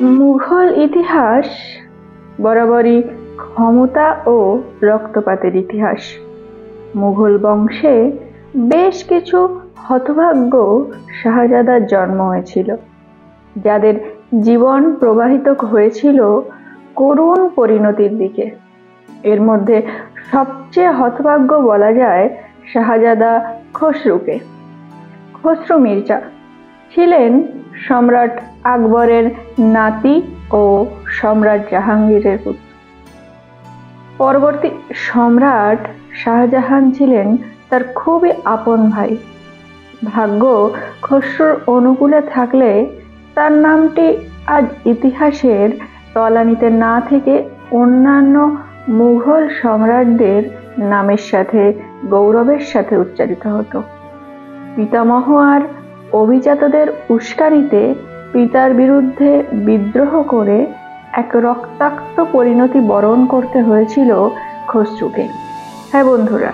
মুঘল ইতিহাস বরাবরই ক্ষমতা ও রক্তপাতের ইতিহাস। মুঘল বংশে বেশ কিছু হতভাগ্য শাহজাদার জন্ম হয়েছিল, যাদের জীবন প্রবাহিত হয়েছিল করুণ পরিণতির দিকে। এর মধ্যে সবচেয়ে হতভাগ্য বলা যায় শাহজাদা খসরুকে। খসরু মির্জা ছিলেন সম্রাট আকবরের নাতি ও সম্রাট জাহাঙ্গীরের পুত্র। পরবর্তী সম্রাট শাহজাহান ছিলেন তার খুবই আপন ভাই। ভাগ্য খসরুর অনুকূলে থাকলে তার নামটি আজ ইতিহাসের তলানিতে না থেকে অন্যান্য মুঘল সম্রাটদের নামের সাথে গৌরবের সাথে উচ্চারিত হতো। পিতামহ আর অভিজাতদের উস্কানিতে পিতার বিরুদ্ধে বিদ্রোহ করে এক রক্তাক্ত পরিণতি বরণ করতে হয়েছিল খসরুকে। হ্যাঁ বন্ধুরা,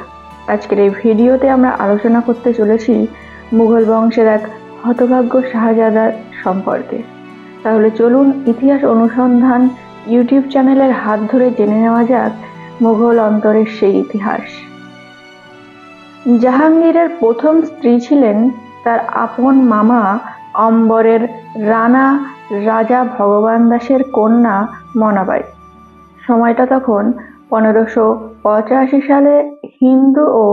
আজকের এই ভিডিওতে আমরা আলোচনা করতে চলেছি মুঘল বংশের এক হতভাগ্য শাহজাদা সম্পর্কে। তাহলে চলুন ইতিহাস অনুসন্ধান ইউটিউব চ্যানেলের হাত ধরে জেনে নেওয়া যাক মুঘল অন্তরের সেই ইতিহাস। জাহাঙ্গীরের প্রথম স্ত্রী ছিলেন তার আপন মামা অম্বরের রানা রাজা ভগবান দাসের কন্যা মনাবাই। সময়টা তখন 1585 সালে হিন্দু ও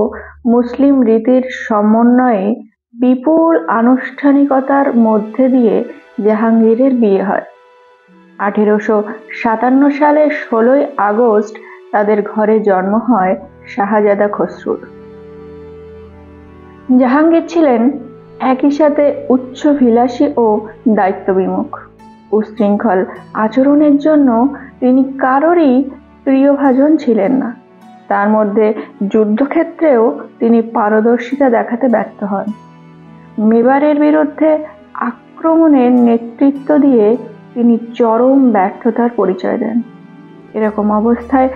মুসলিম রীতির সমন্বয়ে বিপুল আনুষ্ঠানিকতার মধ্যে দিয়ে জাহাঙ্গীরের বিয়ে হয়। 1857 সালের 16 আগস্ট তাদের ঘরে জন্ম হয় শাহজাদা খসরুর। জাহাঙ্গীর ছিলেন একই সাথে উচ্চাভিলাষী ও দায়িত্ববিমুখ। উচ্ছৃঙ্খল আচরণের জন্য তিনি কারোরই প্রিয়ভাজন ছিলেন না। তার মধ্যে যুদ্ধক্ষেত্রেও তিনি পারদর্শিতা দেখাতে ব্যর্থ হন। মেবারের বিরুদ্ধে আক্রমণের নেতৃত্ব দিয়ে তিনি চরম ব্যর্থতার পরিচয় দেন। এরকম অবস্থায়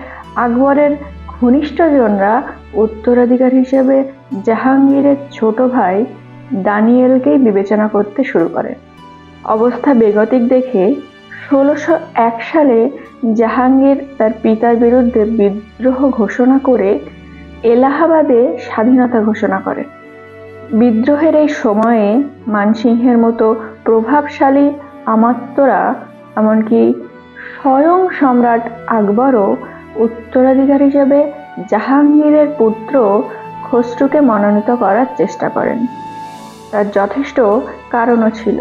আকবরের ঘনিষ্ঠজনরা উত্তরাধিকার হিসেবে জাহাঙ্গীরের ছোট ভাই দানিয়েলকেই বিবেচনা করতে শুরু করেন। অবস্থা বেগতিক দেখে 1601 সালে জাহাঙ্গীর তার পিতার বিরুদ্ধে বিদ্রোহ ঘোষণা করে এলাহাবাদে স্বাধীনতা ঘোষণা করেন। বিদ্রোহের এই সময়ে মানসিংহের মতো প্রভাবশালী আমাত্যরা, এমনকি স্বয়ং সম্রাট আকবরও উত্তরাধিকার হিসেবে জাহাঙ্গীরের পুত্র খসরুকে মনোনীত করার চেষ্টা করেন। তার যথেষ্ট কারণও ছিল।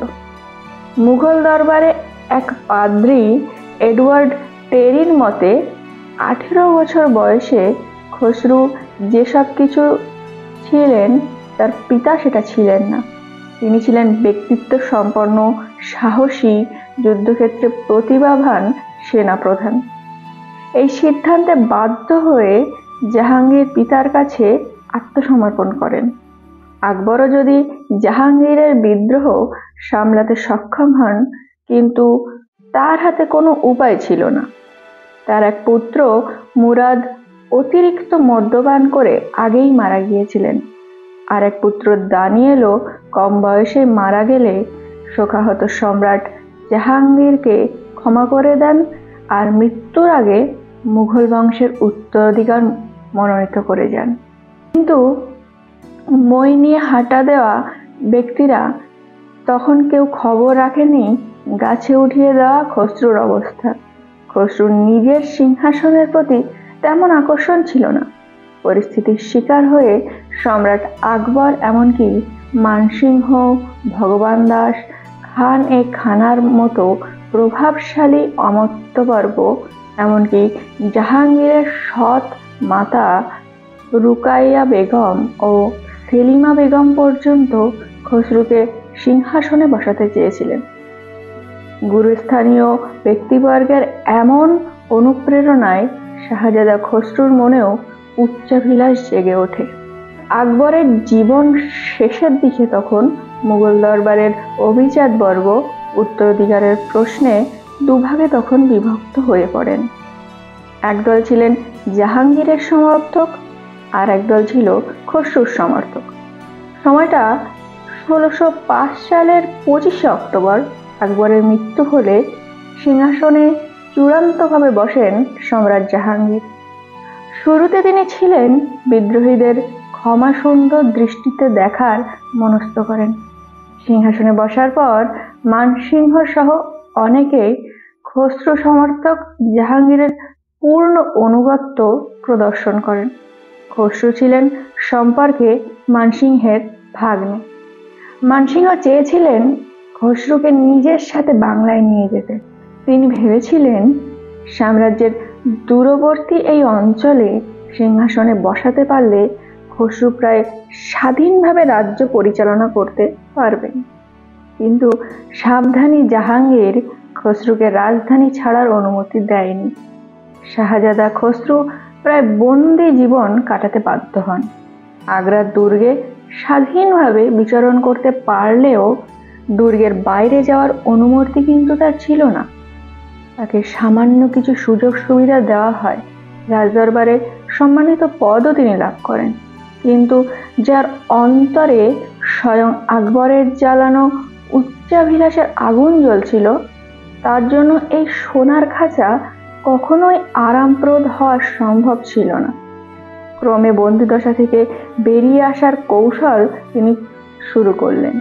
মুঘল দরবারে এক পাদ্রী এডওয়ার্ড টেরির মতে 18 বছর বয়সে খসরু যেসব কিছু ছিলেন তার পিতা সেটা ছিলেন না। তিনি ছিলেন ব্যক্তিত্ব সম্পন্ন, সাহসী, যুদ্ধক্ষেত্রে প্রতিভাবান সেনাপ্রধান। এই সিদ্ধান্তে বাধ্য হয়ে জাহাঙ্গীর পিতার কাছে আত্মসমর্পণ করেন। আকবরও যদি জাহাঙ্গীরের বিদ্রোহ সামলাতে সক্ষম হন, কিন্তু তার হাতে কোনো উপায় ছিল না। তার এক পুত্র মুরাদ অতিরিক্ত মদ্যপান করে আগেই মারা গিয়েছিলেন। আর এক পুত্র দানিয়েলও কম বয়সে মারা গেলে শোকাহত সম্রাট জাহাঙ্গীরকে ক্ষমা করে দেন আর মৃত্যুর আগে মুঘল বংশের উত্তরাধিকার মনোনীত করে যান। কিন্তু মই নিয়ে হাঁটা দেওয়া ব্যক্তিরা তখন কেউ খবর রাখেনি গাছে উঠিয়ে দেওয়া খসরুর অবস্থা। খসরুর নিজের সিংহাসনের প্রতি তেমন আকর্ষণ ছিল না। পরিস্থিতির শিকার হয়ে সম্রাট আকবর, এমনকি মানসিংহ, ভগবান দাস, খান এ খানার মতো প্রভাবশালী অমাত্যবর্গ, এমনকি জাহাঙ্গীরের সৎ মাতা রুকাইয়া বেগম ও সেলিমা বেগম পর্যন্ত খসরুকে সিংহাসনে বসাতে চেয়েছিলেন। গুরুস্থানীয় ব্যক্তিবর্গের এমন অনুপ্রেরণায় শাহজাদা খসরুর মনেও উচ্চাভিলাষ জেগে ওঠে। আকবরের জীবন শেষের দিকে তখন মুঘল দরবারের অভিজাত বর্গ উত্তরাধিকারের প্রশ্নে দুভাগে তখন বিভক্ত হয়ে পড়েন। একদল ছিলেন জাহাঙ্গীরের সমর্থক আর একদল ছিল খসরুর সমর্থক। সময়টা 1605 সালের 25 অক্টোবর। আকবরের মৃত্যু হলে সিংহাসনে চূড়ান্তভাবে বসেন সম্রাট জাহাঙ্গীর। শুরুতে তিনি ছিলেন বিদ্রোহীদের ক্ষমাসুন্দর দৃষ্টিতে দেখার মনস্থ করেন। সিংহাসনে বসার পর মানসিংহ সহ অনেকেই খসরু সমর্থক জাহাঙ্গীরের পূর্ণ আনুগত্য প্রদর্শন করেন। খসরু ছিলেন সম্পর্কে মানসিংহের ভাগ্নে। মানসিংহ চেয়েছিলেন খসরুকে নিজের সাথে বাংলায় নিয়ে যেতে। তিনি ভেবেছিলেন সাম্রাজ্যের দূরবর্তী এই অঞ্চলে সিংহাসনে বসাতে পারলে খসরু প্রায় স্বাধীনভাবে রাজ্য পরিচালনা করতে পারবেন। কিন্তু সাবধানী জাহাঙ্গীর খসরুকে রাজধানী ছাড়ার অনুমতি দেয়নি। শাহজাদা খসরু প্রায় বন্দি জীবন কাটাতে বাধ্য হন। আগ্রার দুর্গে স্বাধীনভাবে বিচরণ করতে পারলেও দুর্গের বাইরে যাওয়ার অনুমতি কিন্তু তার ছিল না। তাকে সামান্য কিছু সুযোগ সুবিধা দেওয়া হয়, রাজদরবারে সম্মানিত পদও তিনি লাভ করেন। কিন্তু যার অন্তরে স্বয়ং আকবরের জ্বালানো উচ্চাভিলাষের আগুন জ্বলছিল, তার জন্য এই সোনার খাঁচা কখনোই আরামপ্রদ হওয়া সম্ভব ছিল না। ক্রমে বন্দিদশা থেকে বেরিয়ে আসার কৌশল তিনি শুরু করলেন।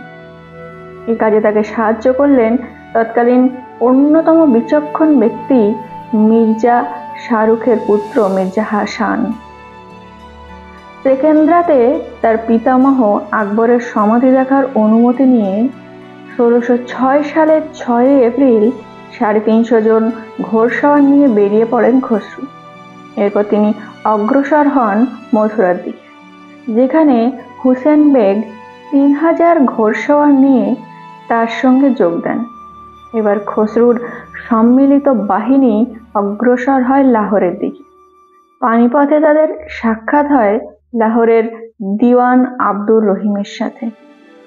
এই কাজে তাকে সাহায্য করলেন তৎকালীন অন্যতম বিচক্ষণ ব্যক্তি মির্জা শাহরুখের পুত্র মির্জা হাসান। সেকেন্দ্রাতে তার পিতামহ আকবরের সমাধি দেখার অনুমতি নিয়ে 1606 সালের 6 এপ্রিল 350 জন ঘোড়সওয়ার নিয়ে বেরিয়ে পড়েন খসরু। এরপর তিনি অগ্রসর হন মথুরার দিকে, যেখানে হুসেন বেগ 3000 ঘোড়সওয়ার নিয়ে তার সঙ্গে যোগ দেন। এবার খসরুর সম্মিলিত বাহিনী অগ্রসর হয় লাহোরের দিকে। পানিপথে তাদের সাক্ষাৎ হয় লাহোরের দিওয়ান আব্দুর রহিমের সাথে।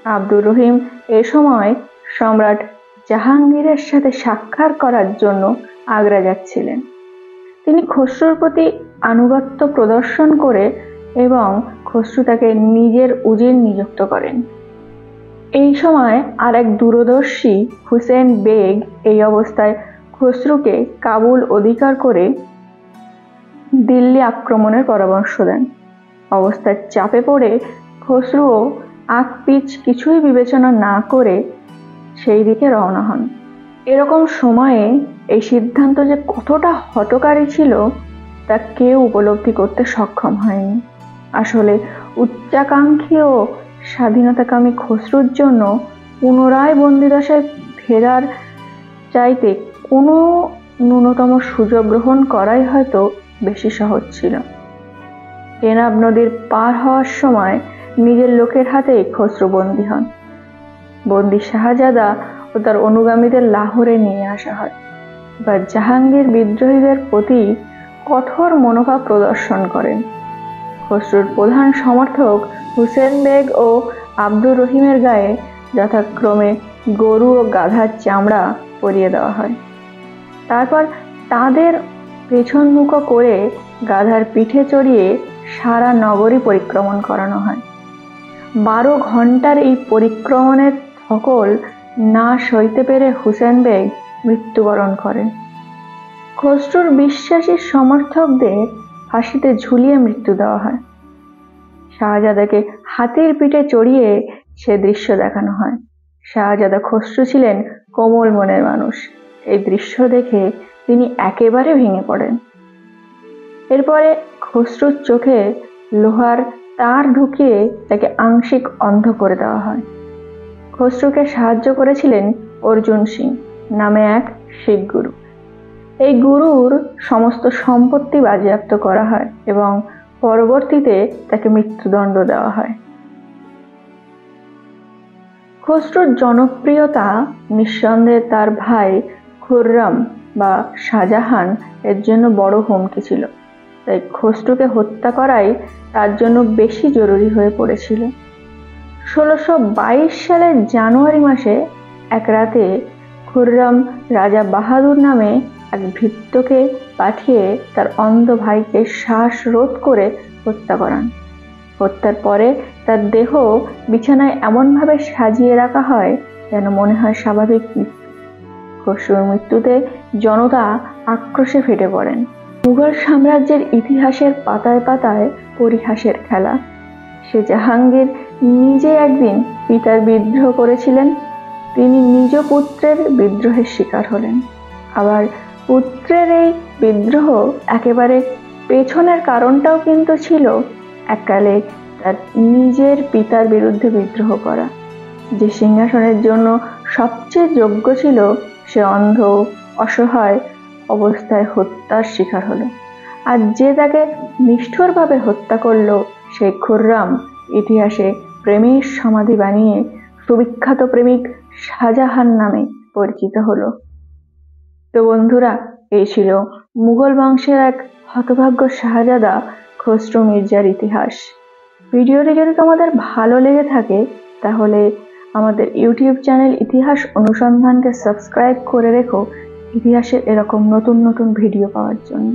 আব্দুর রহিম এ সময় সম্রাট জাহাঙ্গীরের সাথে সাক্ষাৎ করার জন্য আগ্রা যাচ্ছিলেন। তিনি খসরুর প্রতি আনুগত্য প্রদর্শন করে এবং খসরু তাকে নিজের উজির নিযুক্ত করেন। এই সময় আর এক দূরদর্শী হুসেন বেগ এই অবস্থায় খসরুকে কাবুল অধিকার করে দিল্লি আক্রমণের পরামর্শ দেন। অবস্থার চাপে পড়ে খসরুও আকপিচ কিছুই বিবেচনা না করে সেই দিকে রওনা হন। এরকম সময়ে এই সিদ্ধান্ত যে কতটা হঠকারী ছিল তা কেউ উপলব্ধি করতে সক্ষম হয়নি। আসলে উচ্চাকাঙ্ক্ষী ও স্বাধীনতাকামী খসরুর জন্য পুনরায় বন্দিদশায় ফেরার চাইতে কোনো ন্যূনতম সুযোগ গ্রহণ করাই হয়তো বেশি সহজ ছিল। চেনাব নদীর পার হওয়ার সময় নিজের লোকের হাতেই খসরু বন্দী হন। বন্দী শাহজাদা ও তার অনুগামীদের লাহোরে নিয়ে আসা হয়। বা জাহাঙ্গীর বিদ্রোহীদের প্রতি কঠোর মনোভাব প্রদর্শন করেন। খসরুর প্রধান সমর্থক হুসেন বেগ ও আব্দুর রহিমের গায়ে যথাক্রমে গরু ও গাধার চামড়া পরিয়ে দেওয়া হয়। তারপর তাদের পেছনমুখো করে গাধার পিঠে চড়িয়ে সারা নগরী পরিক্রমণ করানো হয়। 12 ঘন্টার এই পরিক্রমণের ধকল না সইতে পেরে হুসেন বেগ মৃত্যুবরণ করেন। খসরুর বিশ্বাসী সমর্থকদের ফাঁসিতে ঝুলিয়ে মৃত্যু দেওয়া হয়। শাহজাদাকে হাতির পিঠে চড়িয়ে সে দৃশ্য দেখানো হয়। শাহজাদা খসরু ছিলেন কোমল মনের মানুষ। এই দৃশ্য দেখে তিনি একেবারে ভেঙে পড়েন। এরপরে খসরুর চোখে লোহার তার ঢুকিয়ে তাকে আংশিক অন্ধ করে দেওয়া হয়। খসরুকে সাহায্য করেছিলেন অর্জুন সিং নামে এক শিখ গুরু। এই গুরুর সমস্ত সম্পত্তি বাজেয়াপ্ত করা হয় এবং পরবর্তীতে তাকে মৃত্যুদণ্ড দেওয়া হয়। খসরুর জনপ্রিয়তা নিঃসন্দেহে তার ভাই খুররম বা শাহজাহান এর জন্য বড় হুমকি ছিল। তাই খসরুকে হত্যা করাই তার জন্য বেশি জরুরি হয়ে পড়েছিল। 1622 সালের জানুয়ারি মাসে এক রাতে খুররম রাজা বাহাদুর নামে এক ভৃত্যকে পাঠিয়ে তার অন্ধ ভাইকে শ্বাসরোধ করে হত্যা করান। হত্যার পরে তার দেহ বিছানায় এমনভাবে সাজিয়ে রাখা হয় যেন মনে হয় স্বাভাবিক মৃত্যু। খসরুর মৃত্যুতে জনতা আক্রোশে ফেটে পড়েন। মুঘল সাম্রাজ্যের ইতিহাসের পাতায় পাতায় পরিহাসের খেলা। সে জাহাঙ্গীর নিজে একদিন পিতার বিদ্রোহ করেছিলেন, তিনি নিজ পুত্রের বিদ্রোহের শিকার হলেন। আবার পুত্রের এই বিদ্রোহ একেবারে পেছনের কারণটাও কিন্তু ছিল এককালে তার নিজের পিতার বিরুদ্ধে বিদ্রোহ করা। যে সিংহাসনের জন্য সবচেয়ে যোগ্য ছিল সে অন্ধ অসহায় অবস্থায় হত্যার শিকার হলো, আর যে তাকে নিষ্ঠুরভাবে হত্যা করলো সেই খুররাম ইতিহাসে প্রেমের সমাধি বানিয়ে সুবিখ্যাত প্রেমিক শাহজাহান নামে পরিচিত হলো। তো বন্ধুরা, এই ছিল মুঘল বংশের এক হতভাগ্য শাহজাদা খসরু মির্জার ইতিহাস। ভিডিওটি যদি তোমাদের ভালো লেগে থাকে তাহলে আমাদের ইউটিউব চ্যানেল ইতিহাস অনুসন্ধানকে সাবস্ক্রাইব করে রেখো ইতিহাসের এরকম নতুন নতুন ভিডিও পাওয়ার জন্য।